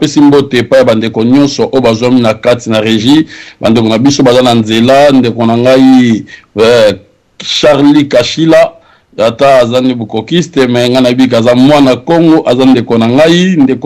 simbote pa bandeko nyonso o bazwami na kati na régie bandeko na biso baza na nzela ndeko na ngai Charlie Kashila ata azani bukokiste me nga na bika za mwana Kongo azani ndeko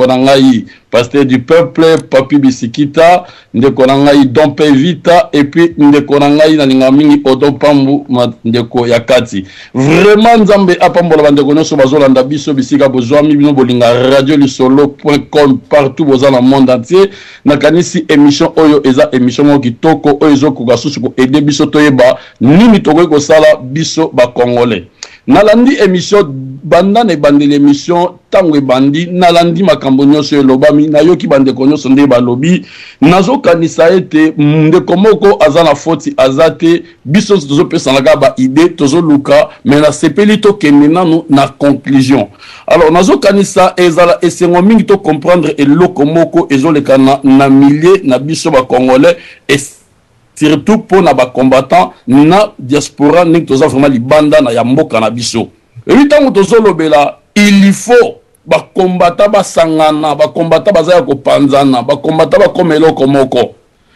na ngai pasteur du peuple Papi Bisikita ndeko na ngai Dompe Vita et puis ndeko na ngai na linga mingi Odo Pambu ndeko ya kati vraiment nzambe apambola bandeko nyonso bazolanda biso bisika bozwami bino bolinga radiolisolo.com partout boza na monde entier na kanisi émission oyo eza émission mo kitoko oyo ezokoka susu ko aider biso toyeba nini tokoki kosala biso ba congolais nalandi émission banda na bandeli émission tango ebandi nalandi makambo nyonso elobami nayoki bandeko nyonso nde balobi nazokanisa ete ndeko moko aza na foti azate biso tozopesanaka ba idée tozoluka mais na sepeli tokende nanu na conclusion alors nazokanisa ezala esengo mingi to comprendre eloko moko ezolekana na milieu na biso ba congolais surtout pour na ba combattant na diaspora ning toza vraiment libanda na ya mboka na biso et tango tozolobela il faut ba combattant ba sangana ba combattant bazaya ko panzana ba combattant ba komeloko moko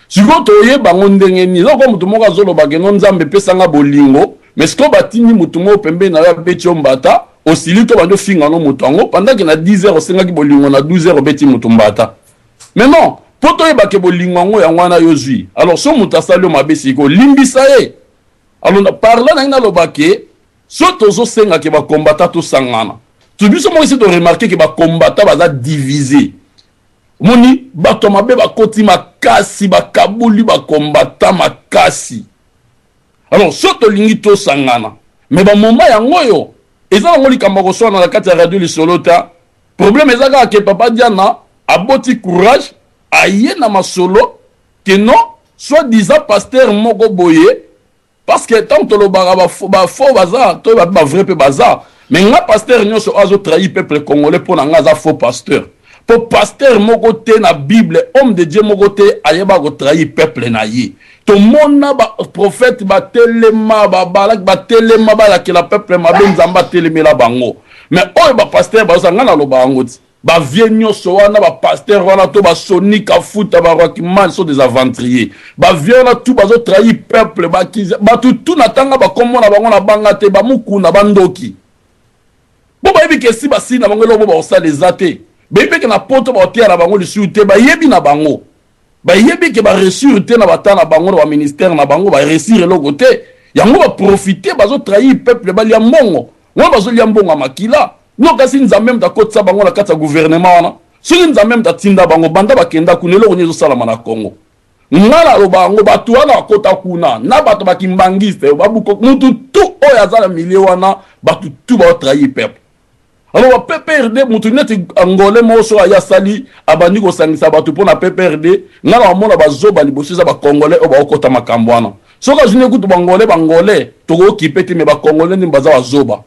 siko toye bango ndenge ni loko mutu moko azoloba ke nzambe pesanga bolingo mais siko batini mutu moko pembe na ya beti ombata osili to bando finga no mutu ango pendant que na 10h osenga ki bolingo na 12h beti mutu mbata mais non poto e bake bolingo ngo ya ngwana yozui alors so mutasali mabesi ko limbisa e alors na parla na ina lobake so tozo senga ke ba combattant to sangana tu biso mo isi to remarquer ke ba combattant baza divisé moni bato mabe ba koti makasi ba kabuli ba combattant makasi alors so to lingi to sangana mais ba moment ya ngoyo eza ngoli kamako so na kati ya radio lisolota problème ezaka ke papa Diana aboti courage aye na masolo que non soit disant pasteur moko boye parce que tant to lo ba faux bazar to ba vrai pe bazar mais nga pasteur nyonso azo trahi peuple congolais pour nga za faux pasteur pour pasteur moko te na bible homme de Dieu moko te ayeba ko trahi peuple na ye to mona ba prophète ba telema ba balak ba telema ba la que la peuple ma ben zamba telemela bango mais oyo ba pasteur ba nga na lo bango ba vienyo so wana ba pasteur wana to ba sonika futa ba rokiman so des aventuriers ba viona tout bazo trahi peuple ba kiza ba tout na tanga ba komona bango na banga te ba mukuna bandoki bo ba yebi ke si ba si na bango lo bo ba osala ezate ba yebi ke na poto ba otiara bango lisu te ba yebi na bango ba yebi ke ba reçu te na batana bango na ba ministère na bango ba réussir eloko te yango ba profiter bazo trahi peuple ba lia mbongo ngo bazo lia mbongo makila no kasi nzambe mtakotsa bango na kati ya gouvernement wana soki nzambe mtatinda bango banda bakenda kuna eloko nyezo salama na Congo ngala lo bango batu wana akota kuna na bato bakimbangiste babuko mutu tu oyo azala milieu wana batu tu ba trahir peuple alors PPRD mutu neti angolais moso ya sali abandi ko sangisa batu pona PPRD ngala amona bazoba liboso za ba congolais o ba okota makambo wana soka jine kutu bangolais toko kipete me ba congolais ni baza bazoba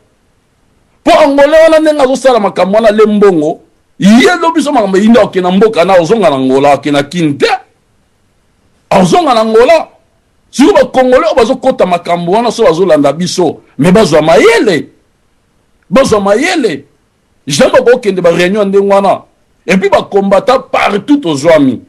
pour angolais wana nenga zo sala makambo wana lembongo yelo biso makambo yinda okena mboka na ozonga na Angola okena kinte ozonga na Angola siko ba congolais bazo kota makambo wana so bazolanda biso mais bazwa mayele jambo ko kende ba réunion ndengwana et puis ba combattant partout ozwami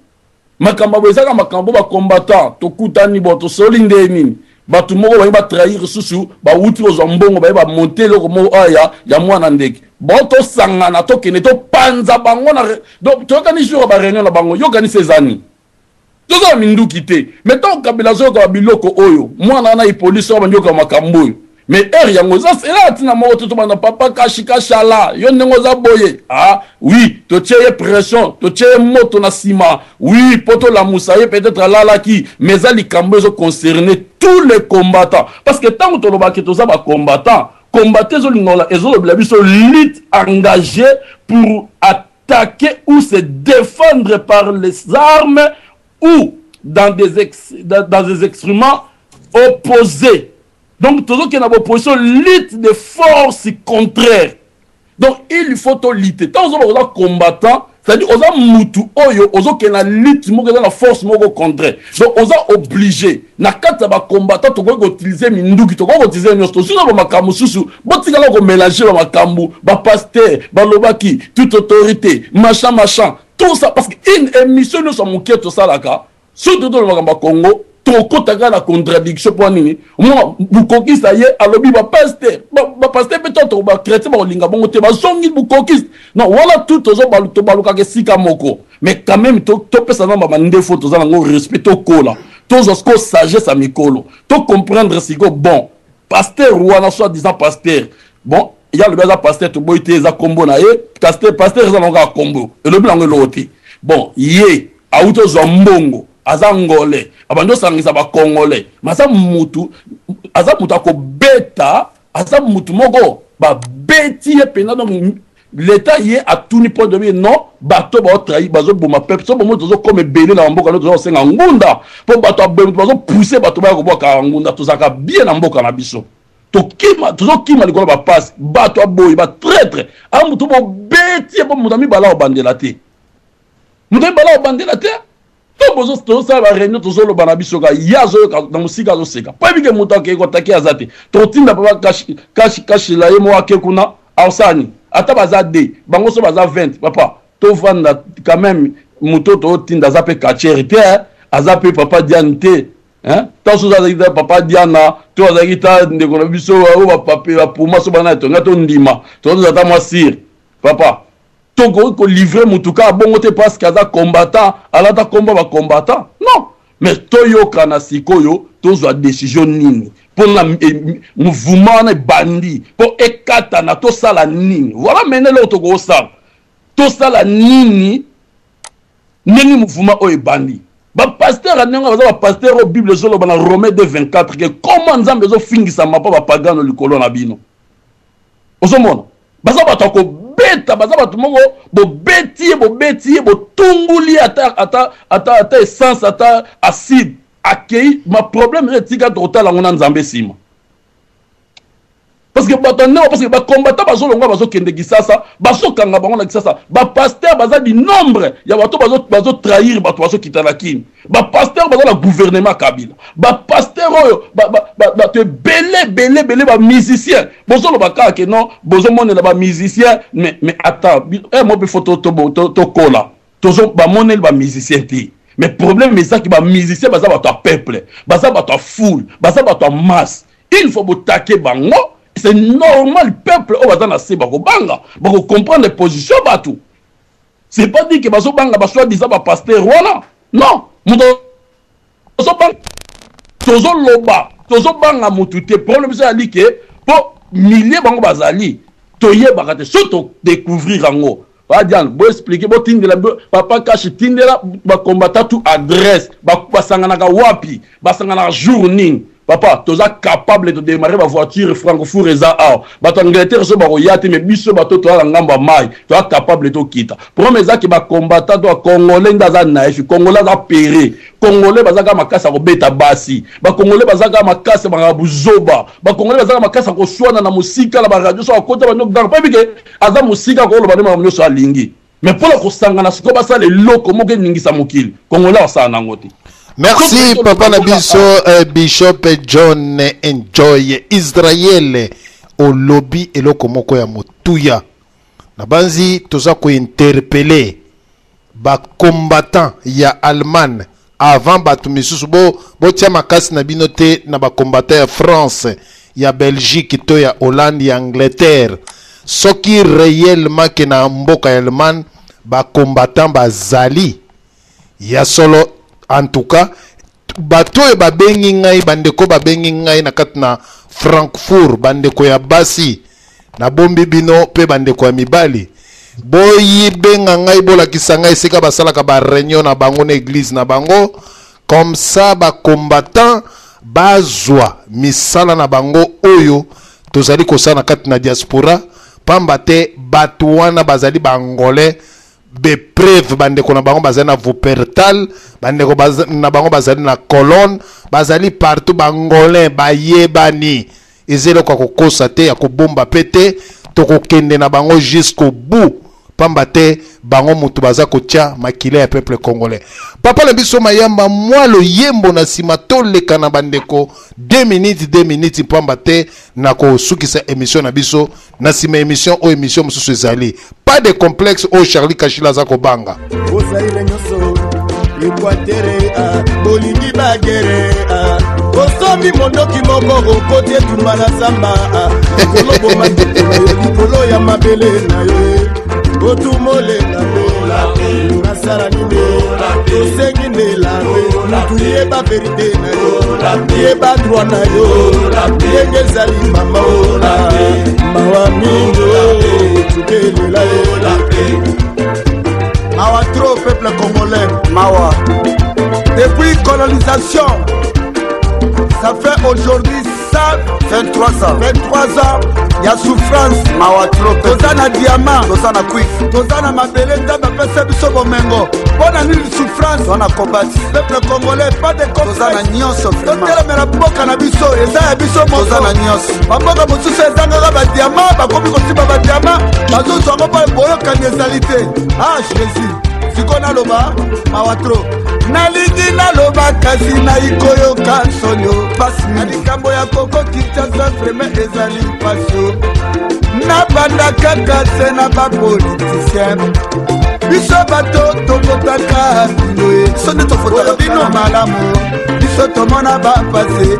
makambo bezaka makambo ba combattant to kutani boto solinde nini batu moko ba trahir susu ba wuti ozwa mbongo ba monter loko mo aya ya mwana ndeke boto sangana to kene to panza bango na donc to kani jour ba réunion na bango yo kani sezani to za minduki te mais to kabila zo ka biloko oyo mwana na police ba nyoka makambo mais yango za sela tina mo to bana papa kashika shala yo nengo za boye ah oui to tcheye pression to tcheye moto na sima oui poto la musaye peut-être là qui mais ali kambezo concerner tous les combattants parce que tant que to loba ke to za ba combattants combattre zo lingola ezo le biso lit engagé pour attaquer ou se défendre par les armes ou dans des instruments opposés. Donc, tout ce qui est dans l'opposition lutte de forces contraires. Donc, il faut tout lutter. Tant que vous êtes combattant, c'est-à-dire, vous êtes moutou, vous êtes dans la lutte, vous êtes dans la force contraire. Donc, vous êtes obligé. Na kata ba combattant, tu peux utiliser minduki, tu peux utiliser nyosto. Si vous avez makambu susu, vous pouvez mélanger ba makambu, ba pasteur, ba lobaki, toute autorité, machin. Tout tout ça parce qu'une émission nous sommes moqués tout ça là surtout dans le Congo toko taga la contradiction pour nini moi Bukokiste ça y est alobi ba pasteur peut-être ba chrétien ba linga bongo te ba zongi Bukokiste non voilà tout ozo baluto baluka ke sika moko mais quand même to pesa na ba ndefo to za ngo respect to kola to zosko sagesse à mikolo to comprendre si go bon pasteur ou ana soit disant pasteur bon il y a le beza pasteur to boité za kombo na ye pasteur za nga kombo et le blanc l'autre bon yé auto zombongo azangole abando sangisa ba congolais masa mutu azamutu akobeta azamutu moko ba beti ye pena donc l'état yé a tout ni point de vue non bato ba trahi bazo boma peuple so bomo tozo comme belé na mboka no tozo senga ngunda po bato bazo pousser bato ba ko boka ngunda tozaka bien na mboka na biso to kima tozo kima likolo ba passe bato aboyi ba traître amutu bo beti bo mutami bala obandela te mutami bala obandela te to bozo to sa ba réunion to zolo bana bisoka yazo na musika zo seka pa bike mutake ko take azate to tinda papa kashi la yemo ake kuna ausani ata bazade bango so baza 20 papa to vanda quand même mutoto tinda zape kachérité azape papa diante hein to so za papa diana to za kita ndeko na biso o ba pape ba puma so bana to ngato ndima to za ta mwasir papa Togo ko livrer mutuka bongo te parce kaza combattant alata combat ba combattant non mais toyo kana sikoyo tozwa décision nini pour la mouvement na bandi pour ekata na to sala nini voilà maintenant le togo sala to sala nini nini mouvement o bandi ba pasteur anenga ba pasteur au bible zolo bana Romains 2:24 que comment nzambe zo fingisa mapa ba pagano likolo na bino ozomona baza batako beta baza batu mongo bo beti bo tunguli ata essence ata acide akei ma problème est tika total ngona nzambe sima parce que batonne parce que ba combattant bazo longa bazo kende kisasa bazo kanga bango na kisasa ba pasteur baza di nombre ya bato bazo trahir bato bazo kitana kini ba pasteur bazo la gouvernement Kabila ba pasteur oyo ba te belé ba musicien bozo lo baka ke non bozo monela ba musicien mais attends mo be photo to kola tozo ba monela ba musicien ti mais problème mais ça qui ba musicien baza bato peuple baza bato foule baza bato masse il faut botaker bango. C'est normal, le peuple au bazana se bako banga, bako comprendre les positions batou. C'est pas dit que baso banga baso disant ba pasteur voilà. Non, muto baso banga tozo loba, tozo banga mutute problème c'est ali que pour milliers bango bazali, toye bakate surtout découvrir ango. Va dire, bo expliquer bo tindela papa cache tindela ba combattre tout adresse, ba sangana ka wapi, ba sangana journée. Papa, tu es capable de démarrer ma voiture francophone et ça. Bato Angleterre so bako yati mais biso bato to la ngamba mai. Tu es capable de quitter. Premier ça qui va combattre toi congolais ndaza naïf, congolais za péré. Congolais bazaka makasa ko beta basi. Ba congolais bazaka makasa ba buzoba. Ba congolais bazaka makasa ko swana na musika la ba radio so akota ba nok dans pas bike aza musika ko lo ba ne ma so alingi. Mais pour la ko sangana siko ba sa le loko mo ke ningisa mokili. Congolais sa na ngoti. Merci papa Nabiso Bishop John Enjoy Israël au lobby et le komoko ya motuya nabanzi toza ko interpeller ba combattant ya Allemagne avant batu misusu bo tia makasi na binote na ba combattant ya France ya Belgique to ya Hollande ya Angleterre soki réellement que na mboka ya Allemagne ba combattant bazali ya solo. En tout cas, bato e babengi ngai bandeko babengi ngai na katna Frankfurt bandeko ya basi na bombi bino pe bandeko ya mibali boyi benga ngai bolakisa ngai seka basalaka ba réunion na bango na église na bango comme ça ba combattant bazwa misala na bango oyo tozali kosala na katna diaspora pamba te bato wana bazali bangolais be preuve bandeko na bango bazali na Wuppertal bandeko na bango bazali na Cologne bazali partout bangolais bayebani ezelo kwa kokosa te ya kobomba pete tokokende na bango jusqu'au bout pamba te bango mutu baza kotia makila ya peuple congolais. Papa na biso mayamba mwa lo yembo na sima toleka na bandeko 2 minutes pamba te na kosukisa émission na biso na sima émission o émission mususu ezali. Pas de complexe o Charlie Kashila za kobanga. Ozaire nyoso Equatere bolingi bagere Osomi mondoki moko kote tumana samba Kolobo mandeko kolo ya mabele na yo Otumole na yo Nasara nime Osengi nela yo Yeba verite na yo Yeba droit na yo Yenge zali mama o Mawa mingo Tukele la yo Mawa trop peuple congolais, Mawa. Depuis colonisation, ça fait aujourd'hui 23 ans. Il y a souffrance. Mawa trop. Tozana diamant, tozana quick, tozana mabele ndaba pesa biso bomengo. Bona nini souffrance, on a combattu. Peuple congolais, pas de complexe. Tozana nyonso vraiment. Tozala mera boka na biso, eza ya biso moko. Tozana nyonso. Baboka mosusu ezanga ba diamant, bakomi kotiba ba diamant. Bazo zongo pa boyo kanyezalité. Ah, Jésus. Sikona loba, Mawa trop. Nalingi na loba kasi na ikoyo kansonyo. Pasi nalikambo ya koko Kinshasa vraiment ezali pasio. Na banda kaka se na ba politicien. Biso bato tokotaka binoe. Sonne to fotaka bino malamu. Biso tomona ba pase.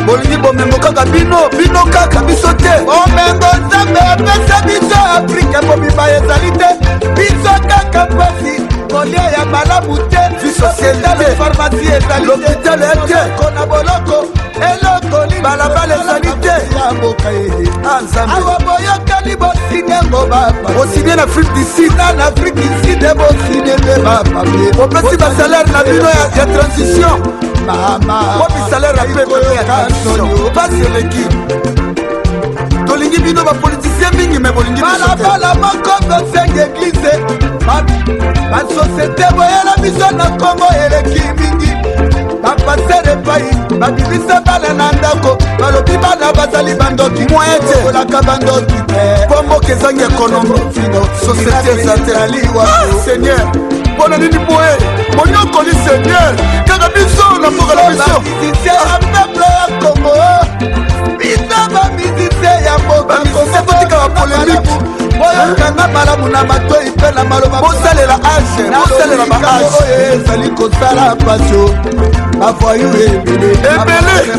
Bolingi bomengo kaka bino kaka biso te. Bomengo nzambe apesa biso Afrika bobiba ezali te. Biso kaka pasi kolia ya malamu te. Société pharmacie ezali l'hôpital ete. Kona boloko eloko li balabala ezali te. Awa boyokali bosinengo bapa. Aussi bien Afrique du Sud en Afrique du Sud bosinengo bapa. Opesi ba salaire na bino ya transition. Mama, what salaire à payer pas sur l'équipe. Tolingi bino ba politicien mingi mais bolingi bala moko cinq églises. Ba société boyela biso na Congo eleki mingi. Ba passer de pays, ba bibisa bala na ndako, ba lobi bana bazali bandoki moyete la kabandoki. Pombo kezangi économie fino, société centrale wa Seigneur. Bona nini boye, monyoko li Seigneur. Kaka biso na mboka la biso. Musicien ya peuple ya Congo. Bisa ba musicien ya mboka. Ba kotika ba polémique. Boyo kanga malamu na matoi pe na maloba. Bosalela age, bosalela ba age. Ezali kosala passion. Ba voyou ebele.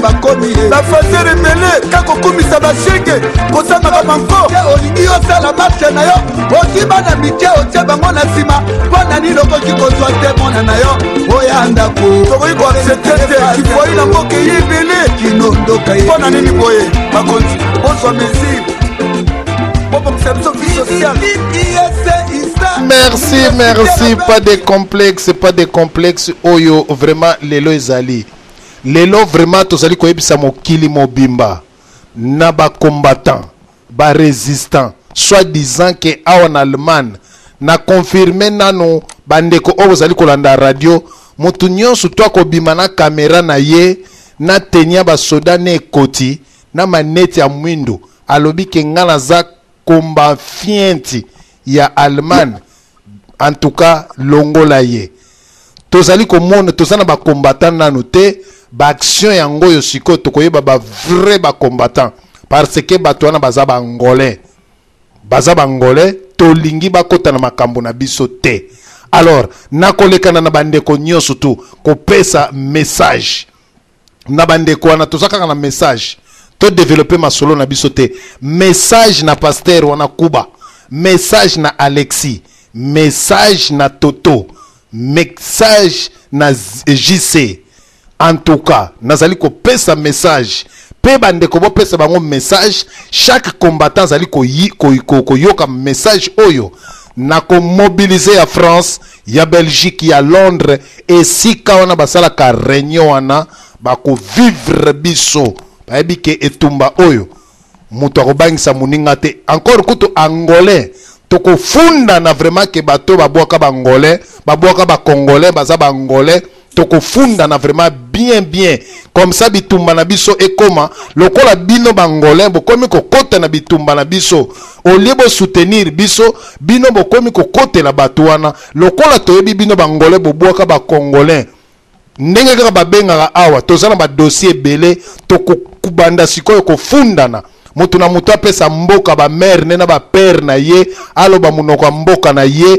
Ba komi. Ba fazer ebele. Kako komisa ba shenge. Kosanga ba manko. Olingi yo sala marche na yo. Otiba na mike otie bango na sima. Bona ni loko ki kozwa te mona na yo. Oya ndako. Tokoyi ko accepter te. Kifoyi na mboke ebele. Kinondoka ye. Bona nini boye. Bakonzi. Bonsoir messi. Merci, pas de complexe, oyo vraiment lelo ezali. Lelo vraiment tozali koyebisa mokili mobimba na ba combattant, ba résistant, soi-disant que en Allemagne na confirmer nano bandeko o bozali kolanda radio, mutu nyonso to ko bima na caméra na ye na tenia ba soda ne koti na maneti ya mwindo alobi ke ngana za komba fienti ya Allemagne en tout cas longola ye tozali komona tozana ba combattant nanu te ba action ya ngoyo siko tokoyeba ba vrai ba combattant parce que bato wana baza ba angolais tolingi bakota na makambo na biso te. Alors nakolekana na bandeko nyonso tu kopesa message na bandeko wana tozaka na message to développer ma solo na biso te. Message na pasteur wana Kuba, message na Alexis, message na Toto, message na JC. En tout cas nazali kopesa message pe bandeko bo pesa bango message. Chaque combattant zali ko yoka message oyo na ko mobiliser ya France, ya Belgique, ya Londres et si ka wana basala ka réunion wana bako vivre biso bayebi ke etumba oyo mutu akobangisa muninga te. Encore kutu angolais toko funda na vraiment ke bato babwaka ba angolais babwaka ba congolais baza ba angolais tokofundana vraiment bien comme ça bitumba na biso ekoma lokola bino bangolais bokomi kokota na bitumba na biso olie soutenir biso bino bokomi kokotela bato wana lokola toyebi bino bangolais bobwaka bakongolais ndenge kaka babengaka awa tozana badossier ebele tokokubanda sikoyo kofundana moto na moto apesa mboka ba mère na ba père na ye aloba munoko mboka na ye